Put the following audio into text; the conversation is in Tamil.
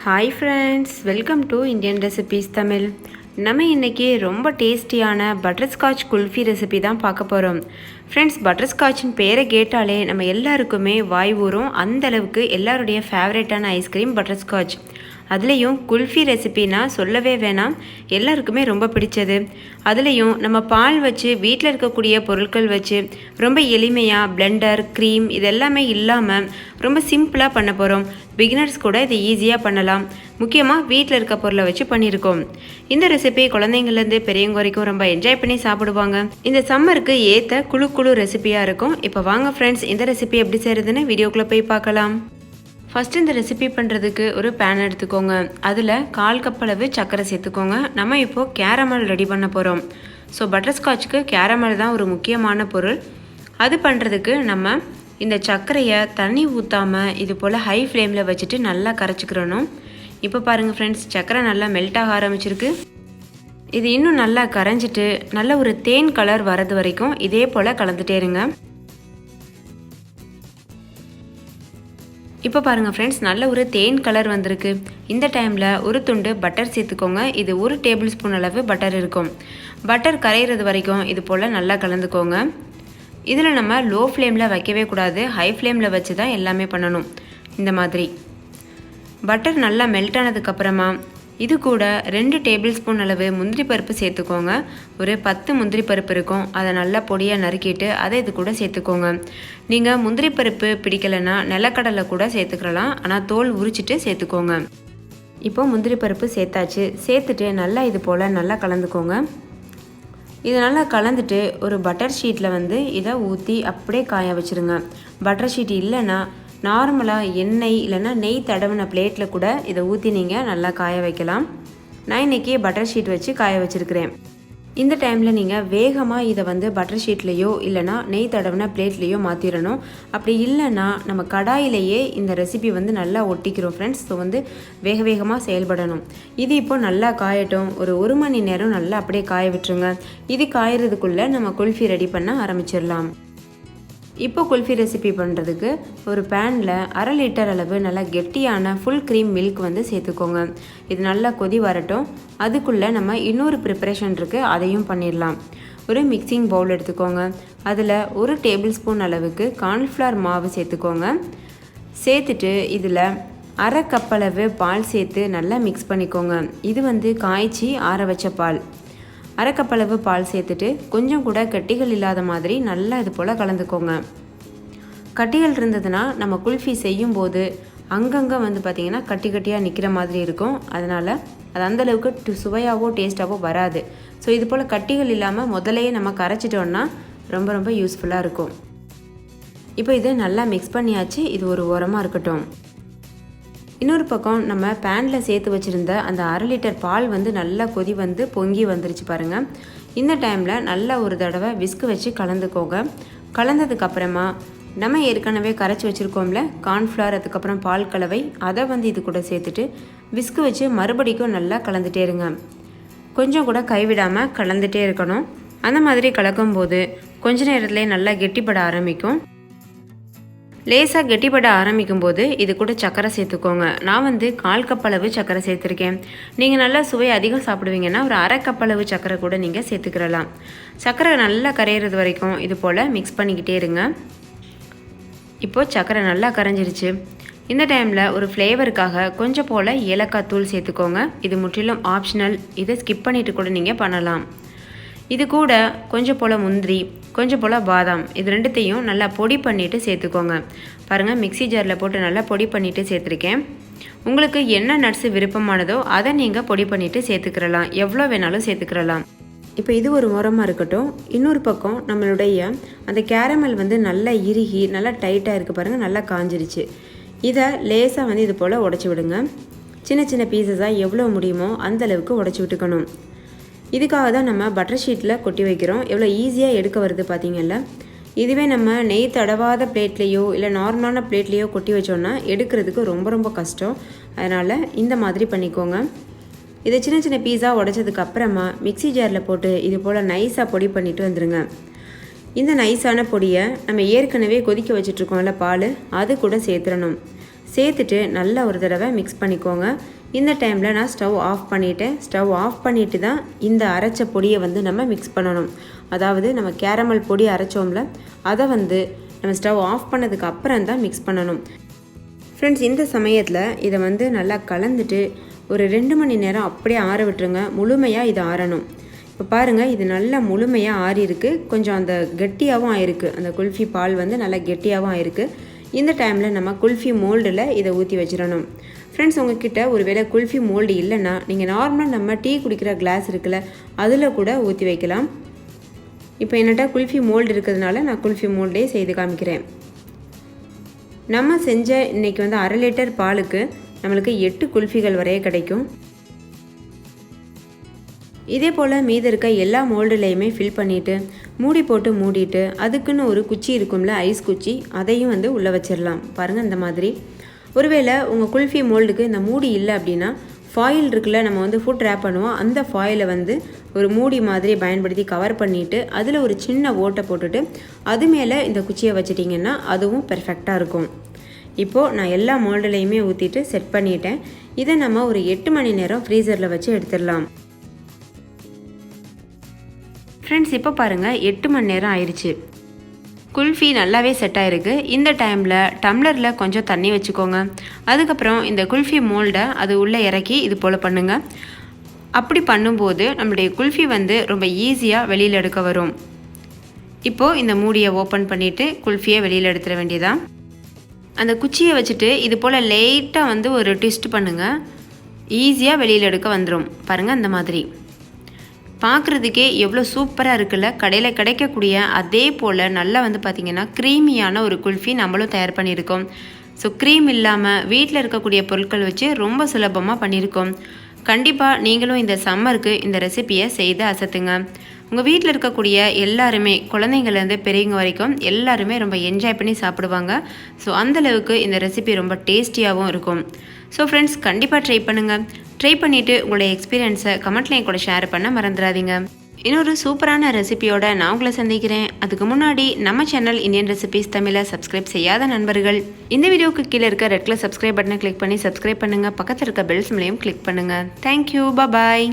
Hi friends, welcome to Indian recipes Tamil. நம்ம இன்றைக்கி ரொம்ப டேஸ்டியான பட்டர்ஸ்காட்ச் குல்ஃபி ரெசிபி தான் பார்க்க போகிறோம். ஃப்ரெண்ட்ஸ், பட்டர்ஸ்காட்சின் பேரை கேட்டாலே நம்ம எல்லாருக்குமே வாய் ஊறும். அந்தளவுக்கு எல்லாருடைய ஃபேவரட்டான ஐஸ்கிரீம் பட்டர்ஸ்காட்ச். அதுலேயும் குல்ஃபி ரெசிபினா சொல்லவே வேணாம், எல்லாருக்குமே ரொம்ப பிடிச்சது. அதுலேயும் நம்ம பால் வச்சு வீட்டில் இருக்கக்கூடிய பொருட்கள் வச்சு ரொம்ப எளிமையாக பிளெண்டர், க்ரீம் இது எல்லாமே இல்லாமல் ரொம்ப சிம்பிளாக பண்ண போகிறோம். பிகினர்ஸ் கூட இதை ஈஸியாக பண்ணலாம். முக்கியமாக வீட்டில் இருக்க பொருளை வச்சு பண்ணியிருக்கோம். இந்த ரெசிபி குழந்தைங்கள்லேருந்து பெரியவங்க வரைக்கும் ரொம்ப என்ஜாய் பண்ணி சாப்பிடுவாங்க. இந்த சம்மருக்கு ஏற்ற குழு ரெசிபியாக இருக்கும். இப்போ வாங்க ஃப்ரெண்ட்ஸ், இந்த ரெசிபி எப்படி செய்கிறதுன்னு வீடியோக்குள்ளே போய் பார்க்கலாம். ஃபஸ்ட்டு இந்த ரெசிபி பண்ணுறதுக்கு ஒரு பேன் எடுத்துக்கோங்க. அதில் 1/4 கப் அளவு சர்க்கரை சேர்த்துக்கோங்க. நம்ம இப்போது கேரமல் ரெடி பண்ண போகிறோம். ஸோ பட்டர்ஸ்காட்சுக்கு கேரமல் தான் ஒரு முக்கியமான பொருள். அது பண்ணுறதுக்கு நம்ம இந்த சர்க்கரையை தண்ணி ஊற்றாமல் இது போல் ஹை ஃப்ளேமில் வச்சுட்டு நல்லா கரைச்சிக்கிறணும். இப்போ பாருங்கள் ஃப்ரெண்ட்ஸ், சர்க்கரை நல்லா மெல்ட் ஆக ஆரம்பிச்சிருக்கு. இது இன்னும் நல்லா கரைஞ்சிட்டு நல்ல ஒரு தேன் கலர் வரது வரைக்கும் இதே போல் கலந்துட்டே இருங்க. இப்போ பாருங்கள் ஃப்ரெண்ட்ஸ், நல்ல ஒரு தேன் கலர் வந்திருக்கு. இந்த டைமில் ஒரு துண்டு பட்டர் சேர்த்துக்கோங்க. இது 1 டேபிள் ஸ்பூன் அளவு பட்டர் இருக்கும். பட்டர் கரையிறது வரைக்கும் இது போல் நல்லா கலந்துக்கோங்க. இதில் நம்ம லோ ஃப்ளேமில் வைக்கவே கூடாது, ஹை ஃப்ளேமில் வச்சு தான் எல்லாமே பண்ணணும். இந்த மாதிரி பட்டர் நல்லா மெல்ட் ஆனதுக்கப்புறமா இது கூட 2 டேபிள் ஸ்பூன் அளவு முந்திரி பருப்பு சேர்த்துக்கோங்க. ஒரு 10 முந்திரி பருப்பு இருக்கும். அதை நல்லா பொடியாக நறுக்கிட்டு அதை இது கூட சேர்த்துக்கோங்க. நீங்கள் முந்திரி பருப்பு பிடிக்கலைன்னா நிலக்கடலை கூட சேர்த்துக்கலாம், ஆனால் தோல் உரிச்சிட்டு சேர்த்துக்கோங்க. இப்போ முந்திரி பருப்பு சேர்த்தாச்சு. சேர்த்துட்டு நல்லா இது போல் நல்லா கலந்துக்கோங்க. இது நல்லா கலந்துட்டு ஒரு பட்டர் ஷீட்டில் இதை ஊற்றி அப்படியே காய வச்சுருங்க. பட்டர் ஷீட் இல்லைன்னா நார்மலாக எண்ணெய் இல்லைன்னா நெய் தடவின பிளேட்டில் கூட இதை ஊற்றி நீங்கள் நல்லா காய வைக்கலாம். நான் இன்றைக்கி பட்டர் ஷீட் வச்சு காய வச்சுருக்கிறேன். இந்த டைமில் நீங்கள் வேகமாக இதை பட்டர் ஷீட்லேயோ இல்லைனா நெய் தடவின பிளேட்லேயோ மாற்றிடணும். அப்படி இல்லைன்னா நம்ம கடாயிலேயே இந்த ரெசிபி நல்லா ஒட்டிக்கிறோம் ஃப்ரெண்ட்ஸ். ஸோ வேக வேகமாக செயல்படணும். இது இப்போ நல்லா காயட்டும். ஒரு 1 மணி நேரம் நல்லா அப்படியே காய விட்டுருங்க. இது காயறதுக்குள்ளே நம்ம குல்ஃபி ரெடி பண்ண ஆரம்பிச்சிடலாம். இப்போ குல்ஃபி ரெசிபி பண்ணுறதுக்கு ஒரு பேனில் 1/2 லிட்டர் அளவு நல்லா கெட்டியான ஃபுல் க்ரீம் மில்க் சேர்த்துக்கோங்க. இது நல்லா கொதி வரட்டும். அதுக்குள்ளே நம்ம இன்னொரு ப்ரிப்பரேஷன் இருக்குது, அதையும் பண்ணிடலாம். ஒரு மிக்சிங் பவுல் எடுத்துக்கோங்க. அதில் 1 டேபிள் ஸ்பூன் அளவுக்கு கார்ன்ஃப்ளவர் மாவு சேர்த்துக்கோங்க. சேர்த்துட்டு இதில் 1/2 கப் அளவு பால் சேர்த்து நல்லா மிக்ஸ் பண்ணிக்கோங்க. இது காய்ச்சி ஆற வச்ச பால். 1/2 கப் அளவு பால் சேர்த்துட்டு கொஞ்சம் கூட கட்டிகள் இல்லாத மாதிரி நல்லா இது போல் கலந்துக்கோங்க. கட்டிகள் இருந்ததுன்னா நம்ம குல்ஃபி செய்யும்போது அங்கங்கே பார்த்திங்கன்னா கட்டி கட்டியாக நிற்கிற மாதிரி இருக்கும். அதனால் அது அந்தளவுக்கு சுவையாகவோ டேஸ்ட்டாகவோ வராது. ஸோ இது போல் கட்டிகள் இல்லாமல் முதலையே நம்ம கரைச்சிட்டோன்னா ரொம்ப ரொம்ப யூஸ்ஃபுல்லாக இருக்கும். இப்போ இது நல்லா மிக்ஸ் பண்ணியாச்சு. இது ஒரு ஓரமாக இருக்கட்டும். இன்னொரு பக்கம் நம்ம பேனில் சேர்த்து வச்சுருந்த அந்த 1/2 லிட்டர் பால் நல்லா கொதி பொங்கி வந்துருச்சு பாருங்கள். இந்த டைமில் நல்லா ஒரு தடவை விஸ்க் வச்சு கலந்துக்கோங்க. கலந்ததுக்கப்புறமா நம்ம ஏற்கனவே கரைச்சி வச்சுருக்கோம்ல கார்ன்ஃப்ளவர், அதுக்கப்புறம் பால் கலவை, அதை இது கூட சேர்த்துட்டு விஸ்க் வச்சு மறுபடிக்கும் நல்லா கலந்துட்டே இருங்க. கொஞ்சம் கூட கைவிடாமல் கலந்துகிட்டே இருக்கணும். அந்த மாதிரி கலக்கும்போது கொஞ்ச நேரத்துலேயே நல்லா கெட்டிப்பட ஆரம்பிக்கும். லேசாக கெட்டிப்பட ஆரம்பிக்கும் போது இது கூட சர்க்கரை சேர்த்துக்கோங்க. நான் 1/4 கப் அளவு சர்க்கரை சேர்த்துருக்கேன். நீங்கள் நல்லா சுவை அதிகம் சாப்பிடுவீங்கன்னா ஒரு 1/2 கப் அளவு சர்க்கரை கூட நீங்கள் சேர்த்துக்கிறலாம். சர்க்கரை நல்லா கரையிறது வரைக்கும் இது போல் மிக்ஸ் பண்ணிக்கிட்டே இருங்க. இப்போது சர்க்கரை நல்லா கரைஞ்சிருச்சு. இந்த டைமில் ஒரு ஃப்ளேவருக்காக கொஞ்சம் போல் ஏலக்காய் தூள் சேர்த்துக்கோங்க. இது முற்றிலும் ஆப்ஷனல். இதை ஸ்கிப் பண்ணிவிட்டு கூட நீங்கள் பண்ணலாம். இது கூட கொஞ்சம் போல் முந்திரி, கொஞ்சம் போல் பாதாம், இது ரெண்டுத்தையும் நல்லா பொடி பண்ணிவிட்டு சேர்த்துக்கோங்க. பாருங்கள், மிக்ஸி ஜாரில் போட்டு நல்லா பொடி பண்ணிவிட்டு சேர்த்துருக்கேன். உங்களுக்கு என்ன நட்ஸு விருப்பமானதோ அதை நீங்கள் பொடி பண்ணிவிட்டு சேர்த்துக்கிறலாம். எவ்வளோ வேணாலும் சேர்த்துக்கிறலாம். இப்போ இது ஒரு முறமாக இருக்கட்டும். இன்னொரு பக்கம் நம்மளுடைய அந்த கேரமல் நல்லா இறுகி நல்லா டைட்டாக இருக்குது பாருங்கள், நல்லா காஞ்சிருச்சு. இதை லேசாக இது போல் உடச்சி விடுங்க. சின்ன சின்ன பீசஸாக எவ்வளோ முடியுமோ அந்தளவுக்கு உடச்சி விட்டுக்கணும். இதுக்காக தான் நம்ம பட்டர் ஷீட்டில் கொட்டி வைக்கிறோம். எவ்வளோ ஈஸியாக எடுக்க வருது பார்த்தீங்கல்ல. இதுவே நம்ம நெய் தடவாத பிளேட்லேயோ இல்லை நார்மலான பிளேட்லேயோ கொட்டி வச்சோன்னா எடுக்கிறதுக்கு ரொம்ப ரொம்ப கஷ்டம். அதனால் இந்த மாதிரி பண்ணிக்கோங்க. இதை சின்ன சின்ன பீஸாக உடைச்சதுக்கப்புறமா மிக்ஸி ஜாரில் போட்டு இது போல் நைஸாக பொடி பண்ணிவிட்டு வந்துடுங்க. இந்த நைஸான பொடியை நம்ம ஏற்கனவே கொதிக்க வச்சுட்ருக்கோம்ல பால், அது கூட சேர்த்துடணும். சேர்த்துட்டு நல்லா ஒரு தடவை மிக்ஸ் பண்ணிக்கோங்க. இந்த டைமில் நான் ஸ்டவ் ஆஃப் பண்ணிவிட்டேன். ஸ்டவ் ஆஃப் பண்ணிவிட்டு தான் இந்த அரைச்ச பொடியை வந்து நம்ம மிக்ஸ் பண்ணணும். அதாவது நம்ம கேரமல் பொடி அரைச்சோம்ல, அதை வந்து நம்ம ஸ்டவ் ஆஃப் பண்ணதுக்கு அப்புறம் தான் மிக்ஸ் பண்ணணும். ஃப்ரெண்ட்ஸ், இந்த சமயத்தில் இதை வந்து நல்லா கலந்துட்டு ஒரு 2 மணி நேரம் அப்படியே ஆற விட்டுருங்க. முழுமையாக இது ஆறணும். இப்போ பாருங்கள், இது நல்லா முழுமையாக ஆறி இருக்குது. கொஞ்சம் அந்த கெட்டியாகவும் ஆயிருக்கு. அந்த குல்ஃபி பால் வந்து நல்லா கெட்டியாகவும் ஆயிருக்கு. இந்த டைமில் நம்ம குல்ஃபி மோல்டில் இதை ஊற்றி வச்சிடணும். ஃப்ரெண்ட்ஸ், உங்ககிட்ட ஒரு வேளை குல்ஃபி மோல்டு இல்லைன்னா நீங்கள் நார்மலாக நம்ம டீ குடிக்கிற கிளாஸ் இருக்குல்ல, அதில் கூட ஊற்றி வைக்கலாம். இப்போ என்னட்ட குல்ஃபி மோல்டு இருக்கிறதுனால நான் குல்ஃபி மோல்டே செய்து காமிக்கிறேன். நம்ம செஞ்ச இன்றைக்கி வந்து 1/2 லிட்டர் பாலுக்கு நம்மளுக்கு 8 குல்ஃபிகள் வரைய கிடைக்கும். இதே போல் மீதி இருக்க எல்லா மோல்டுலேயுமே ஃபில் பண்ணிவிட்டு மூடி போட்டு மூடிட்டு அதுக்குன்னு ஒரு குச்சி இருக்கும்ல, ஐஸ் குச்சி, அதையும் வந்து உள்ளே வச்சிடலாம். பாருங்கள், இந்த மாதிரி. ஒருவேளை உங்கள் குல்ஃபி மோல்டுக்கு இந்த மூடி இல்லை அப்படின்னா ஃபாயில் இருக்குல்ல, நம்ம வந்து ஃபுட் ரேப் பண்ணுவோம், அந்த ஃபாயிலை வந்து ஒரு மூடி மாதிரி பயன்படுத்தி கவர் பண்ணிவிட்டு அதில் ஒரு சின்ன ஓட்டை போட்டுட்டு அது மேலே இந்த குச்சியை வச்சிட்டிங்கன்னா அதுவும் பெர்ஃபெக்டாக இருக்கும். இப்போது நான் எல்லா மோல்டுலேயுமே ஊற்றிட்டு செட் பண்ணிட்டேன். இதை நம்ம ஒரு 8 மணி நேரம் ஃப்ரீசரில் வச்சு எடுத்துடலாம். ஃப்ரெண்ட்ஸ், இப்போ பாருங்கள், 8 மணி நேரம் ஆயிடுச்சு. குல்ஃபி நல்லாவே செட் ஆகிருக்கு. இந்த டைமில் டம்ளரில் கொஞ்சம் தண்ணி வச்சுக்கோங்க. அதுக்கப்புறம் இந்த குல்ஃபி மோல்டை அது உள்ளே இறக்கி இது போல் பண்ணுங்கள். அப்படி பண்ணும்போது நம்மளுடைய குல்ஃபி வந்து ரொம்ப ஈஸியாக வெளியில் எடுக்க வரும். இப்போது இந்த மூடியை ஓப்பன் பண்ணிவிட்டு குல்ஃபியை வெளியில் எடுத்துட வேண்டியதான். அந்த குச்சியை வச்சுட்டு இது போல் லைட்டாக வந்து ஒரு ட்விஸ்ட் பண்ணுங்கள். ஈஸியாக வெளியில் எடுக்க வந்துடும். பாருங்கள், அந்த மாதிரி. பார்க்குறதுக்கே எவ்வளோ சூப்பராக இருக்குல்ல. கடையில் கிடைக்கக்கூடிய அதே போல் நல்லா வந்து பார்த்திங்கன்னா க்ரீமியான ஒரு குல்ஃபி நம்மளும் தயார் பண்ணியிருக்கோம். ஸோ க்ரீம் இல்லாமல் வீட்டில் இருக்கக்கூடிய பொருட்கள் வச்சு ரொம்ப சுலபமாக பண்ணியிருக்கோம். கண்டிப்பாக நீங்களும் இந்த சம்மருக்கு இந்த ரெசிப்பியை செய்து அசத்துங்க. உங்கள் வீட்டில் இருக்கக்கூடிய எல்லாருமே, குழந்தைங்கள்லேருந்து பெரியவங்க வரைக்கும் எல்லாருமே ரொம்ப என்ஜாய் பண்ணி சாப்பிடுவாங்க. ஸோ அந்தளவுக்கு இந்த ரெசிபி ரொம்ப டேஸ்டியாகவும் இருக்கும். ஸோ ஃப்ரெண்ட்ஸ், கண்டிப்பாக ட்ரை பண்ணுங்கள். ட்ரை பண்ணிவிட்டு உங்களுடைய எக்ஸ்பீரியன்ஸை கமெண்ட்லையும் கூட ஷேர் பண்ண மறந்துடாதீங்க. இன்னொரு சூப்பரான ரெசிபியோட நான் உங்களை சந்திக்கிறேன். அதுக்கு முன்னாடி நம்ம சேனல் இந்தியன் ரெசிபிஸ் தமிழை சப்ஸ்கிரைப் செய்யாத நண்பர்கள் இந்த வீடியோக்கு கீழே இருக்க ரெட் கலர் சப்ஸ்கிரைப் பட்டனை கிளிக் பண்ணி சப்ஸ்கிரைப் பண்ணுங்கள். பக்கத்தில் இருக்க பெல் சிம்லையும் கிளிக் பண்ணுங்கள். தேங்க்யூ. பாய்.